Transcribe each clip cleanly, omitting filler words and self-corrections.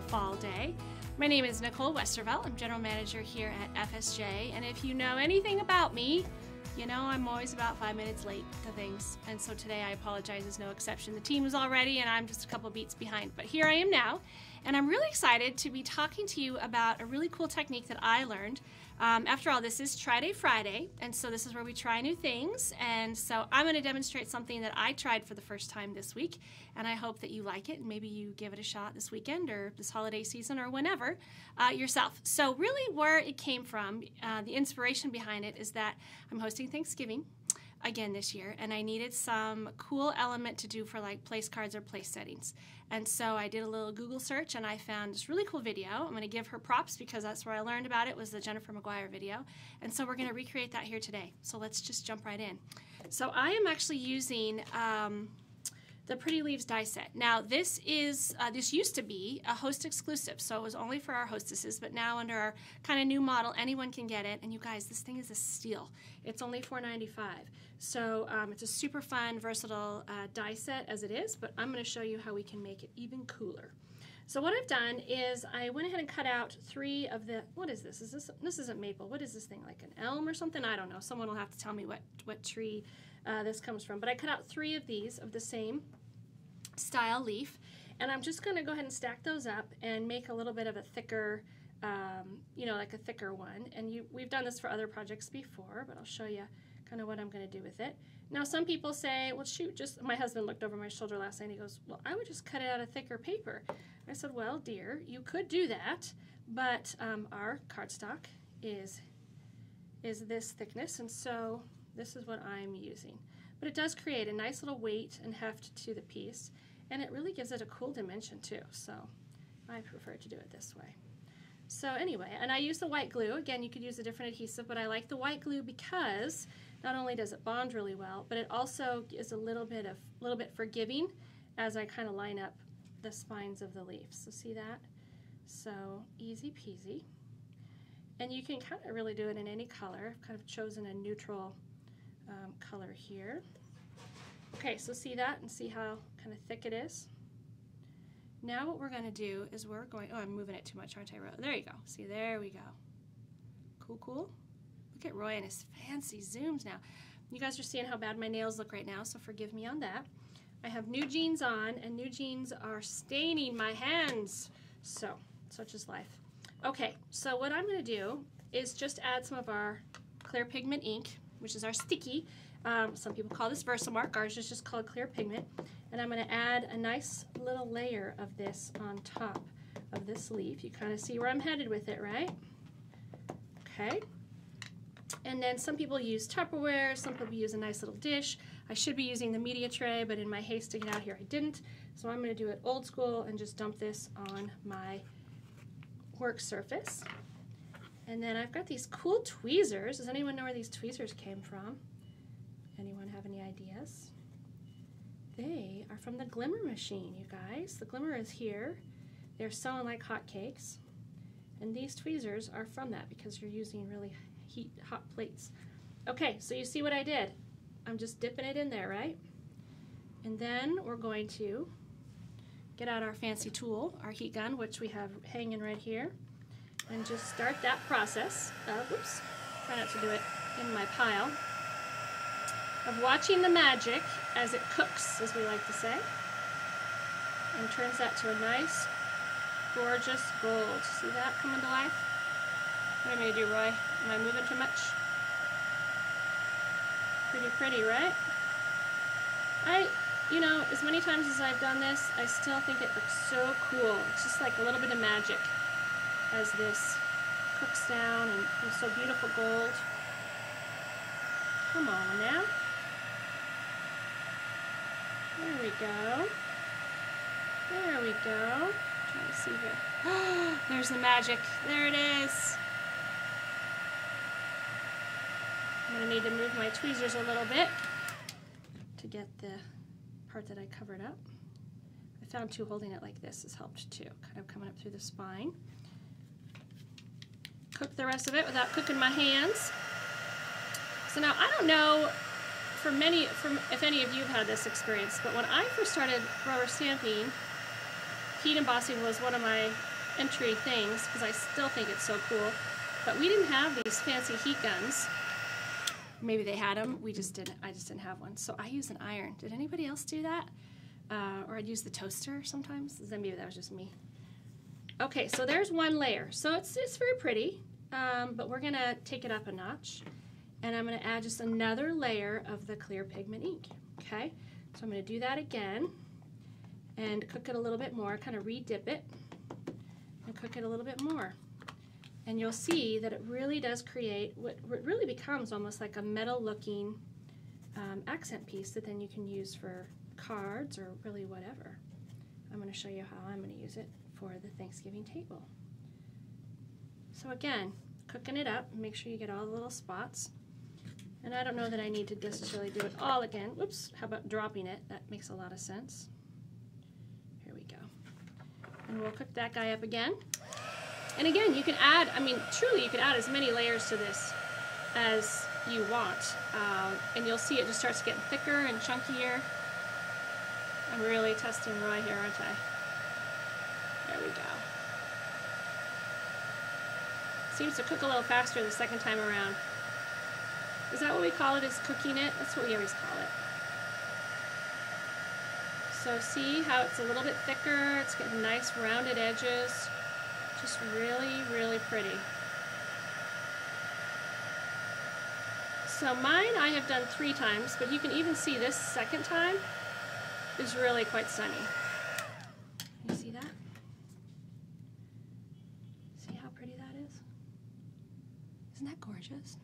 fall day. My name is Nicole Westervelt. I'm General Manager here at FSJ, and if you know anything about me, you know I'm always about 5 minutes late to things, and so today I apologize is no exception. The team is all ready and I'm just a couple beats behind, but here I am now, and I'm really excited to be talking to you about a really cool technique that I learned. After all, this is Tryday Friday, and so this is where we try new things, and so I'm going to demonstrate something that I tried for the first time this week, and I hope that you like it, and maybe you give it a shot this weekend or this holiday season or whenever yourself. So really where it came from, the inspiration behind it is that I'm hosting Thanksgiving again this year, and I needed some cool element to do for like place cards or place settings. And so I did a little Google search and I found this really cool video. I'm going to give her props because that's where I learned about it, was the Jennifer McGuire video. And so we're going to recreate that here today. So let's just jump right in. So I am actually using the Pretty Leaves die set. Now this used to be a host exclusive, so it was only for our hostesses, but now under our kind of new model, anyone can get it. And you guys, this thing is a steal. It's only $4.95. So it's a super fun, versatile die set as it is, but I'm going to show you how we can make it even cooler. So what I've done is I went ahead and cut out 3 of the, what is this? This isn't maple. What is this thing, like an elm or something? I don't know. Someone will have to tell me what tree this comes from. But I cut out 3 of these of the same style leaf, and I'm just going to go ahead and stack those up and make a little bit of a thicker, you know, like a thicker one. And we've done this for other projects before, but I'll show you kind of what I'm going to do with it. Now some people say, well shoot, just, my husband looked over my shoulder last night and he goes, well, I would just cut it out of thicker paper. I said, well dear, you could do that, but our cardstock is this thickness, and so this is what I'm using. But it does create a nice little weight and heft to the piece, and it really gives it a cool dimension too, so I prefer to do it this way. So anyway, and I use the white glue. Again, you could use a different adhesive, but I like the white glue because not only does it bond really well, but it also is a little bit forgiving as I kind of line up the spines of the leaves. So see that? So easy peasy. And you can kind of really do it in any color. I've kind of chosen a neutral color here. Okay, so see that and see how kind of thick it is? Now what we're going to do is we're going, oh, I'm moving it too much, aren't I? There you go. See, there we go. Cool, cool. Look at Roy and his fancy zooms now. You guys are seeing how bad my nails look right now, so forgive me on that. I have new jeans on, and new jeans are staining my hands. So, such is life. Okay, so what I'm going to do is just add some of our clear pigment ink, which is our sticky. Some people call this Versamark. Ours is just called clear pigment. And I'm going to add a nice little layer of this on top of this leaf. You kind of see where I'm headed with it, right? Okay. And then some people use Tupperware. Some people use a nice little dish. I should be using the media tray, but in my haste to get out here, I didn't. So I'm going to do it old school and just dump this on my work surface. And then I've got these cool tweezers. Does anyone know where these tweezers came from? Anyone have any ideas? They are from the Glimmer machine, you guys. The Glimmer is here. They're selling like hotcakes. And these tweezers are from that because you're using really hot plates. Okay, so you see what I did. I'm just dipping it in there, right? And then we're going to get out our fancy tool, our heat gun, which we have hanging right here, and just start that process of, oops, try not to do it in my pile, of watching the magic as it cooks, as we like to say, and turns that to a nice, gorgeous gold. See that coming to life? What am I going to do, Roy? Am I moving too much? Pretty pretty, right? You know, as many times as I've done this, I still think it looks so cool. It's just like a little bit of magic as this cooks down and it's so beautiful gold. Come on now. There we go. There we go. Trying to see here. There's the magic. There it is. I'm going to need to move my tweezers a little bit to get the part that I covered up. I found too holding it like this has helped too, kind of coming up through the spine. Cook the rest of it without cooking my hands. So now I don't know if any of you have had this experience, but when I first started rubber stamping, heat embossing was one of my entry things because I still think it's so cool. But we didn't have these fancy heat guns. Maybe they had them. I just didn't have one. So I use an iron. Did anybody else do that? Or I'd use the toaster sometimes. Then maybe that was just me. Okay, so there's one layer. So it's very pretty, but we're gonna take it up a notch. And I'm gonna add just another layer of the clear pigment ink, okay? So I'm gonna do that again and cook it a little bit more, kind of re-dip it and cook it a little bit more. And you'll see that it really does create what really becomes almost like a metal-looking accent piece that then you can use for cards or really whatever. I'm going to show you how I'm going to use it for the Thanksgiving table. So again, cooking it up, make sure you get all the little spots. And I don't know that I need to necessarily do it all again. Whoops, how about dropping it? That makes a lot of sense. Here we go. And we'll cook that guy up again. And again, you can add, I mean, truly you can add as many layers to this as you want. And you'll see it just starts getting thicker and chunkier. I'm really testing Roy here, aren't I? There we go. Seems to cook a little faster the second time around. Is that what we call it, is cooking it? That's what we always call it. So see how it's a little bit thicker, it's getting nice rounded edges. Just really, really pretty. So mine I have done 3 times, but you can even see this second time is really quite stunning. You see that? See how pretty that is? Isn't that gorgeous?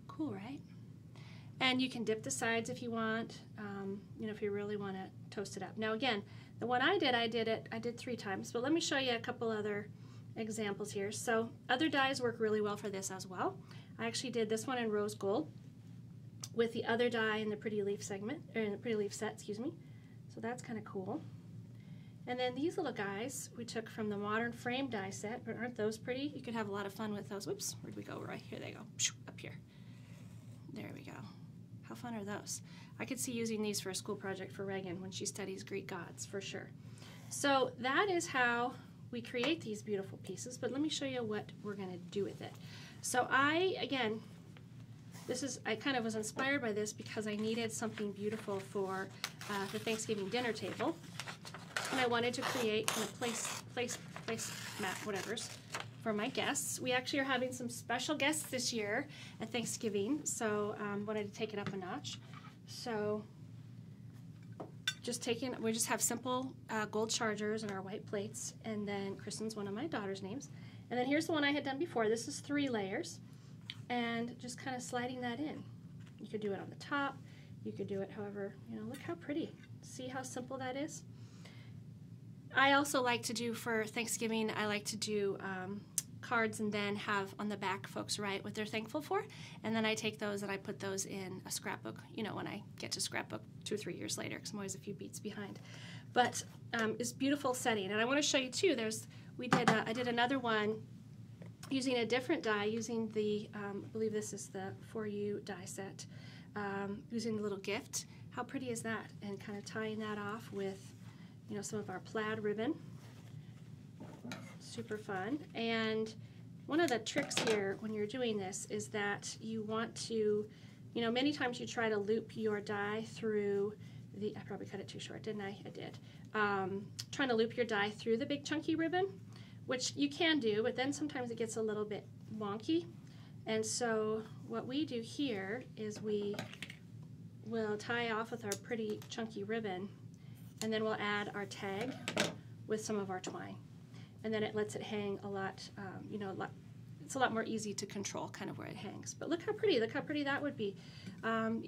Cool, right? And you can dip the sides if you want, you know, if you really want to toast it up. Now again, the one I did 3 times, but let me show you a couple other examples here. So other dyes work really well for this as well. I actually did this one in rose gold with the other dye in the pretty leaf segment, or in the pretty leaf set, excuse me. So that's kind of cool. And then these little guys we took from the modern frame die set, but aren't those pretty? You could have a lot of fun with those. Whoops, where'd we go? Right here they go, up here. There we go. How fun are those? I could see using these for a school project for Reagan when she studies Greek gods, for sure. So that is how we create these beautiful pieces, but let me show you what we're going to do with it. So again, I kind of was inspired by this because I needed something beautiful for the Thanksgiving dinner table, and I wanted to create kind of place mat, whatever's, for my guests. We actually are having some special guests this year at Thanksgiving, so wanted to take it up a notch. So we just have simple gold chargers and our white plates, and then Kristen's one of my daughter's names. And then here's the one I had done before. This is 3 layers, and just kind of sliding that in. You could do it on the top, you could do it however, you know, look how pretty. See how simple that is? I also like to do for Thanksgiving, I like to do cards and then have on the back folks write what they're thankful for, and then I take those and I put those in a scrapbook, you know, when I get to scrapbook 2 or 3 years later, because I'm always a few beats behind. But it's beautiful setting, and I want to show you too, I did another one using a different die, using the, I believe this is the For You die set, using the little gift. How pretty is that? And kind of tying that off with, you know, some of our plaid ribbon. Super fun. And one of the tricks here when you're doing this is that you want to, you know, many times you try to loop your die through I probably cut it too short, didn't I? I did. Trying to loop your die through the big chunky ribbon, which you can do, but then sometimes it gets a little bit wonky. And so what we do here is we will tie off with our pretty chunky ribbon, and then we'll add our tag with some of our twine. And then it lets it hang a lot, you know, it's a lot more easy to control kind of where it hangs. But look how pretty that would be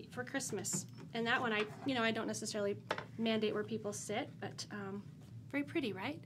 for Christmas. And that one, I don't necessarily mandate where people sit, but very pretty, right?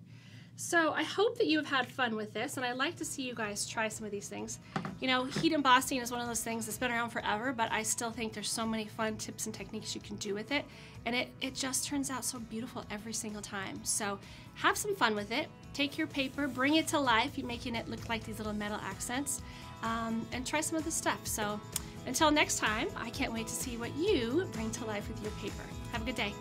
So I hope that you have had fun with this, and I'd like to see you guys try some of these things. You know, heat embossing is one of those things that's been around forever, but I still think there's so many fun tips and techniques you can do with it, and it just turns out so beautiful every single time. So have some fun with it. Take your paper, bring it to life, you're making it look like these little metal accents, and try some of the stuff. So until next time, I can't wait to see what you bring to life with your paper. Have a good day.